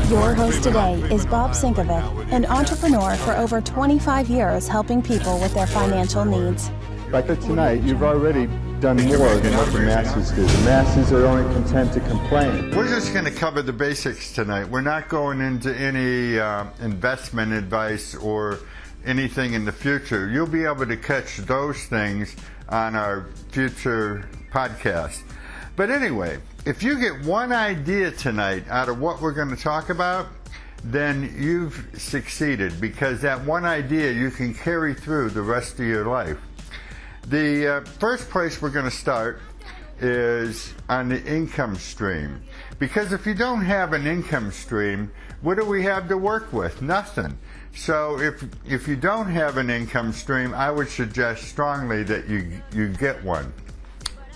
Your host today is Bob Sinkovic, an entrepreneur for over 25 years helping people with their financial needs. Like tonight, you've already done more than what the masses do. The masses are only content to complain. We're just going to cover the basics tonight. We're not going into any investment advice or anything in the future. You'll be able to catch those things on our future podcast. But anyway, if you get one idea tonight out of what we're going to talk about, then you've succeeded, because that one idea you can carry through the rest of your life. The first place we're going to start is on the income stream. Because if you don't have an income stream, what do we have to work with? Nothing. So if you don't have an income stream, I would suggest strongly that you get one.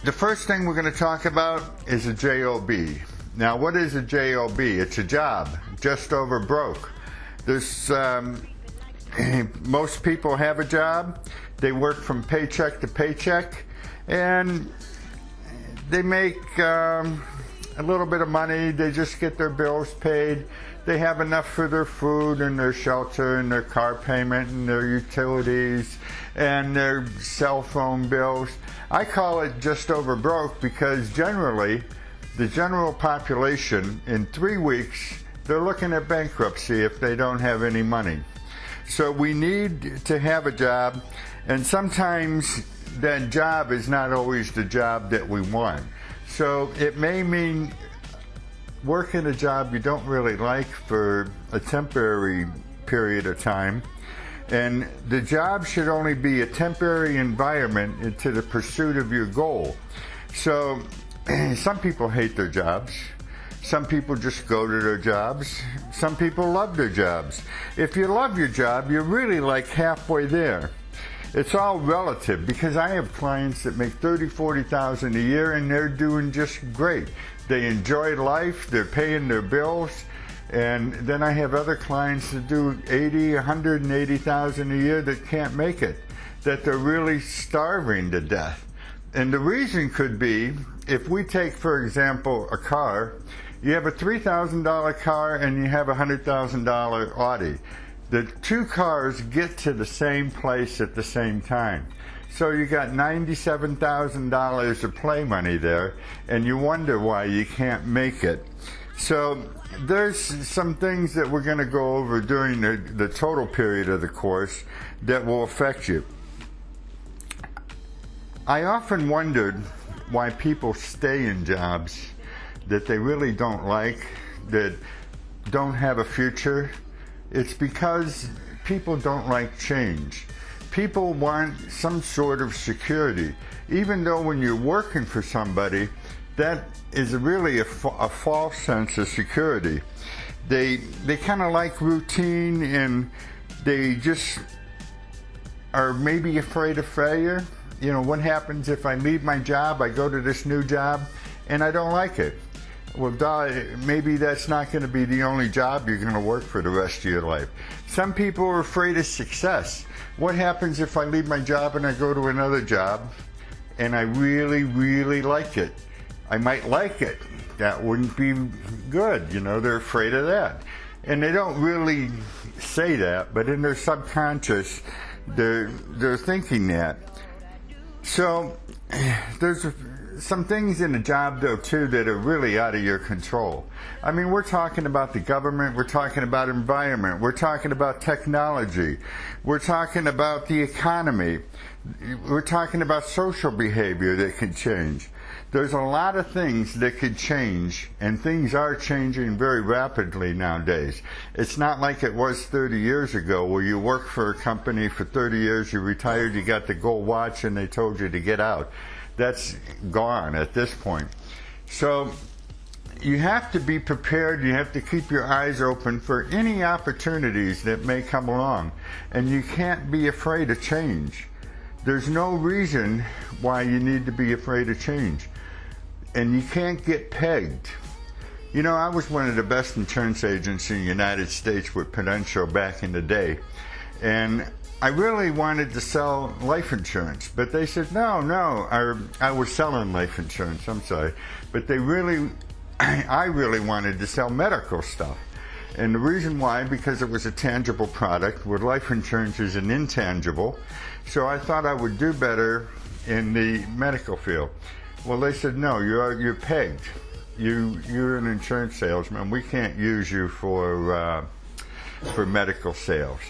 The first thing we're going to talk about is a job. Now, what is a job? It's a job, just over broke. There's most people have a job. They work from paycheck to paycheck, and they make a little bit of money. They just get their bills paid. They have enough for their food and their shelter and their car payment and their utilities and their cell phone bills. I call it just over broke because generally the general population in 3 weeks, they're looking at bankruptcy if they don't have any money. So we need to have a job, and sometimes that job is not always the job that we want. So it may mean working a job you don't really like for a temporary period of time, and the job should only be a temporary environment into the pursuit of your goal. So some people hate their jobs. Some people just go to their jobs. Some people love their jobs. If you love your job, you're really like halfway there. It's all relative, because I have clients that make $30,000, $40,000 a year and they're doing just great. They enjoy life, they're paying their bills, and then I have other clients that do $80,000, $180,000 a year that can't make it, that they're really starving to death. And the reason could be, if we take, for example, a car, you have a $3,000 car and you have a $100,000 Audi. The two cars get to the same place at the same time. So you got $97,000 of play money there, and you wonder why you can't make it. So there's some things that we're going to go over during the total period of the course that will affect you. I often wondered why people stay in jobs that they really don't like, that don't have a future. It's because people don't like change. People want some sort of security, even though when you're working for somebody, that is really a false sense of security. They kind of like routine, and they just are maybe afraid of failure. You know, what happens if I leave my job, I go to this new job, and I don't like it? Well, maybe that's not going to be the only job you're going to work for the rest of your life. Some people are afraid of success. What happens if I leave my job and I go to another job and I really, really like it? I might like it. That wouldn't be good. You know, they're afraid of that. And they don't really say that, but in their subconscious, they're thinking that. So there's some things in a job, though, too, that are really out of your control. I mean, we're talking about the government, we're talking about environment, we're talking about technology, we're talking about the economy, we're talking about social behavior that can change. There's a lot of things that could change, and things are changing very rapidly nowadays. It's not like it was 30 years ago, where you worked for a company for 30 years, you retired, you got the gold watch, and they told you to get out. That's gone at this point. So you have to be prepared. You have to keep your eyes open for any opportunities that may come along. And you can't be afraid of change. There's no reason why you need to be afraid of change. And you can't get pegged. You know, I was one of the best insurance agents in the United States with Prudential back in the day. And I really wanted to sell life insurance, but they said, no, I was selling life insurance, I'm sorry. But I really wanted to sell medical stuff. And the reason why, because it was a tangible product, where life insurance is an intangible. So I thought I would do better in the medical field. Well, they said, no, you're pegged. You're an insurance salesman. We can't use you for medical sales.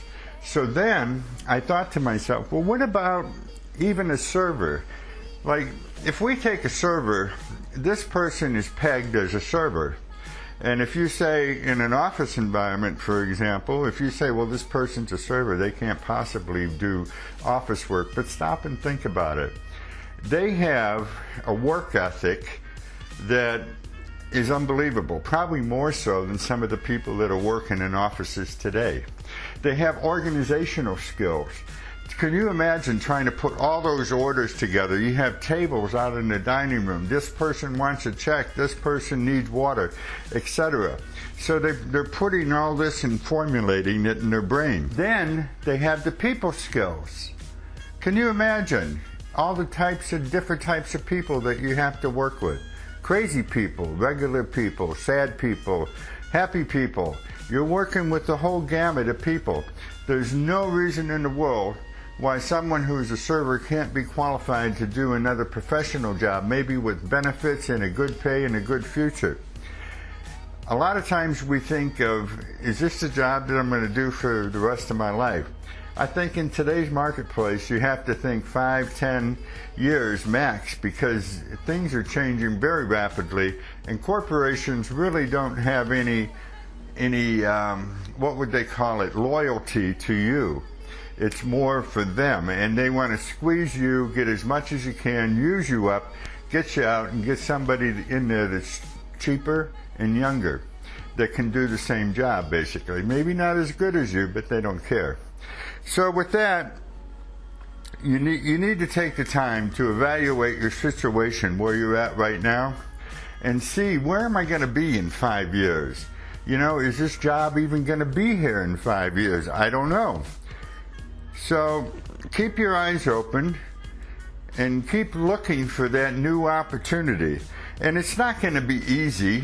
So then I thought to myself, well, what about even a server? Like, if we take a server, this person is pegged as a server. And if you say in an office environment, for example, if you say, well, this person's a server, they can't possibly do office work, but stop and think about it. They have a work ethic that is unbelievable, probably more so than some of the people that are working in offices today. They have organizational skills. Can you imagine trying to put all those orders together? You have tables out in the dining room. This person wants a check. This person needs water, etc. So they're putting all this and formulating it in their brain. Then they have the people skills. Can you imagine all the different types of people that you have to work with? Crazy people, regular people, sad people, happy people. You're working with the whole gamut of people. There's no reason in the world why someone who's a server can't be qualified to do another professional job, maybe with benefits and a good pay and a good future. A lot of times we think of, is this the job that I'm going to do for the rest of my life? I think in today's marketplace you have to think 5, 10 years max, because things are changing very rapidly and corporations really don't have any what would they call it, loyalty to you. It's more for them, and they want to squeeze you, get as much as you can, use you up, get you out, and get somebody in there that's cheaper and younger that can do the same job, basically. Maybe not as good as you, but they don't care. So with that, you need to take the time to evaluate your situation, where you're at right now, and see, where am I going to be in 5 years? You know, is this job even going to be here in 5 years? I don't know. So keep your eyes open and keep looking for that new opportunity. And it's not going to be easy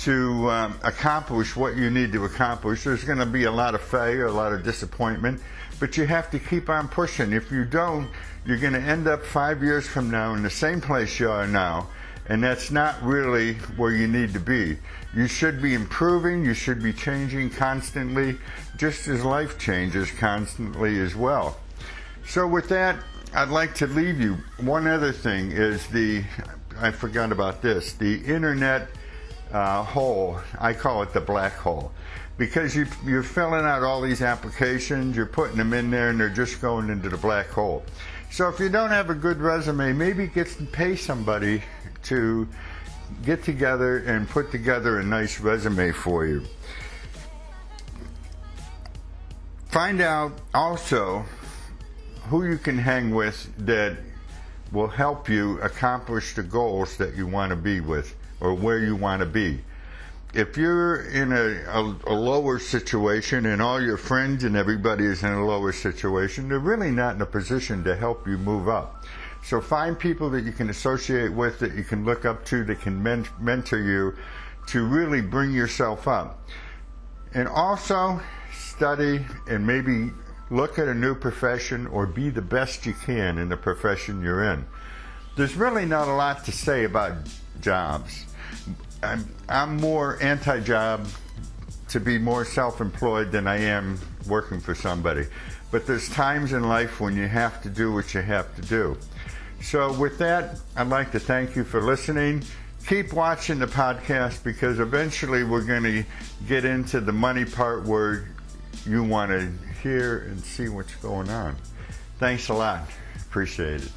to accomplish what you need to accomplish. There's going to be a lot of failure, a lot of disappointment, but you have to keep on pushing. If you don't, you're going to end up 5 years from now in the same place you are now, and that's not really where you need to be. You should be improving, you should be changing constantly, just as life changes constantly as well. So with that, I'd like to leave you. One other thing is I forgot about this, the internet hole. I call it the black hole, because you're filling out all these applications, you're putting them in there, and they're just going into the black hole. So if you don't have a good resume, maybe pay somebody to get together and put together a nice resume for you. Find out also who you can hang with that will help you accomplish the goals that you want to be with, or where you want to be. If you're in a lower situation and all your friends and everybody is in a lower situation, they're really not in a position to help you move up. So find people that you can associate with, that you can look up to, that can mentor you to really bring yourself up. And also study and maybe look at a new profession, or be the best you can in the profession you're in. There's really not a lot to say about jobs. I'm more anti-job, to be more self-employed than I am working for somebody. But there's times in life when you have to do what you have to do. So with that, I'd like to thank you for listening. Keep watching the podcast, because eventually we're going to get into the money part where you want to hear and see what's going on. Thanks a lot. Appreciate it.